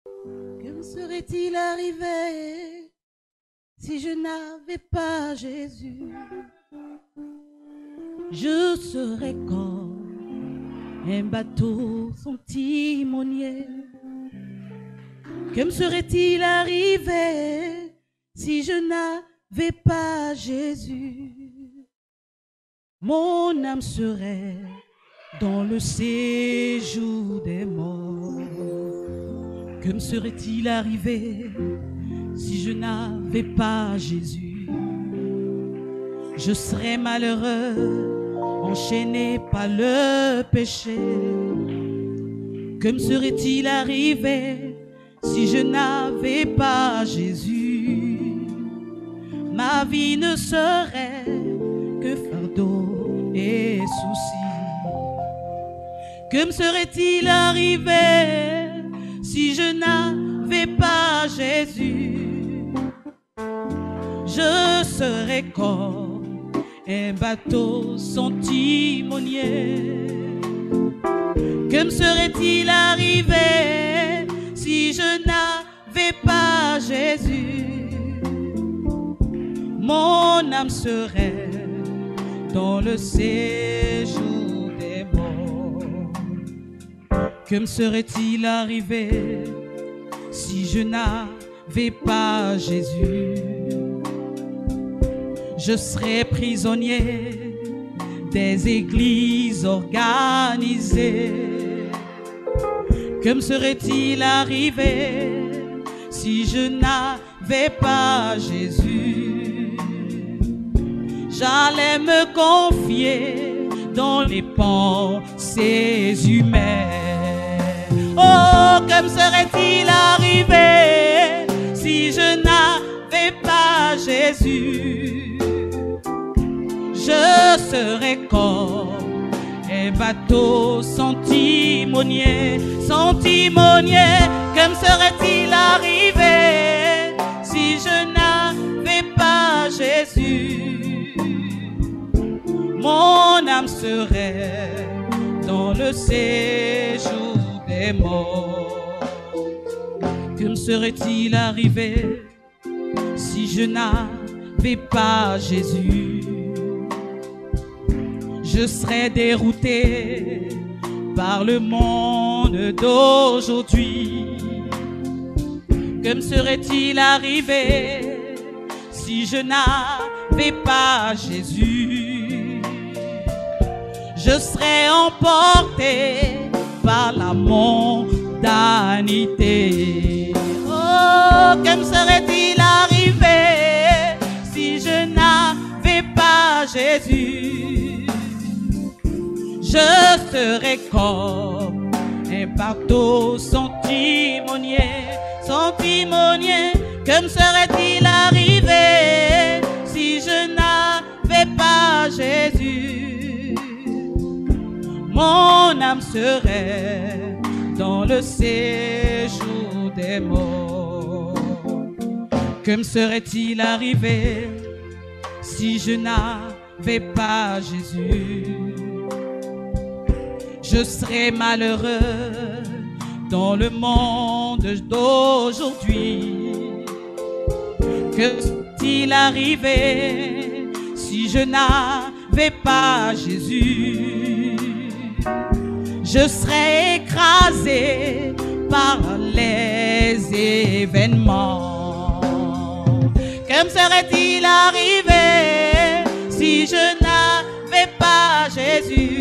Que me serait-il arrivé si je n'avais pas Jésus? Je serais comme un bateau sans timonier. Que me serait-il arrivé si je n'avais pas Jésus? Mon âme serait dans le séjour des morts. Que me serait-il arrivé si je n'avais pas Jésus? Je serais malheureux, enchaîné par le péché. Que me serait-il arrivé si je n'avais pas Jésus? Ma vie ne serait que fardeau et soucis. Que me serait-il arrivé si je n'avais pas Jésus? Je serais comme un bateau sans timonier. Que me serait-il arrivé si je n'avais pas Jésus? Mon âme serait dans le séjour des morts. Que me serait-il arrivé si je n'avais pas Jésus? Je serais prisonnier des églises organisées. Que me serait-il arrivé si je n'avais pas Jésus? J'allais me confier dans les pensées humaines. Oh, que me serait-il arrivé si je n'avais pas Jésus? Je serais comme un bateau sans timonier, sans timonier. Que me serait-il arrivé si je n'avais pas Jésus? Mon âme serait dans le séjour des morts. Que me serait-il arrivé si je n'avais pas Jésus? Je serais dérouté par le monde d'aujourd'hui. Que me serait-il arrivé si je n'avais pas Jésus? Je serais emporté par la mondanité. Oh, que me serait-il arrivé si je n'avais pas Jésus? Je serais comme un bateau sans timonier, sans timonier. Que me serait-il arrivé si je n'avais pas Jésus? Mon âme serait dans le séjour des morts. Que me serait-il arrivé si je n'avais pas Jésus? Je serais malheureux dans le monde d'aujourd'hui. Que serait-il arrivé si je n'avais pas Jésus? Je serais écrasé par les événements. Que me serait-il arrivé si je n'avais pas Jésus?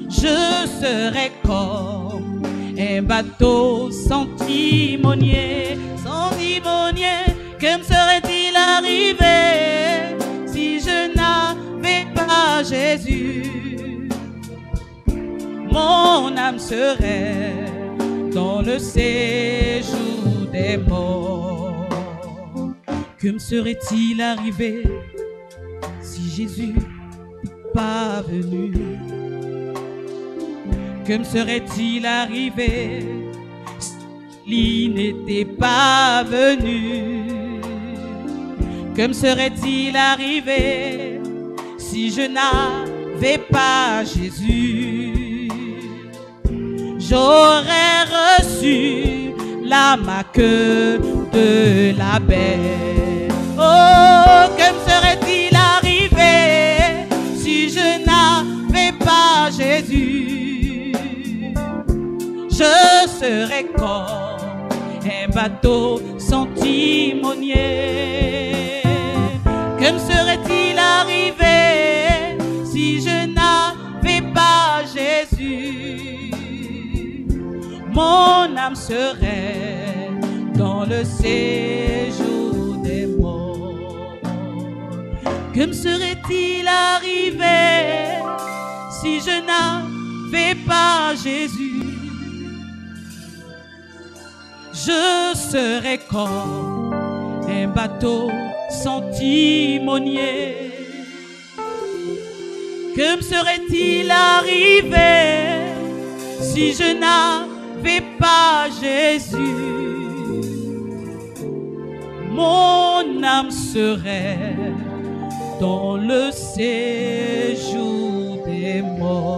Je serais comme un bateau sans timonier, sans timonier. Que me serait-il arrivé si je n'avais pas Jésus? Mon âme serait dans le séjour des morts. Que me serait-il arrivé si Jésus n'est pas venu? Que me serait-il arrivé s'il n'était pas venu? Que me serait-il arrivé si je n'avais pas Jésus? j'aurais reçu la marque de la bête. Oh, que me serait-il arrivé si je n'avais pas Jésus? Je serais comme un bateau sans timonier. Que me serait-il arrivé si je n'avais pas Jésus? Mon âme serait dans le séjour des morts. Que me serait-il arrivé si je n'avais pas Jésus? Je serais comme un bateau sans timonier. Que me serait-il arrivé si je n'avais pas Jésus? Mon âme serait dans le séjour des morts.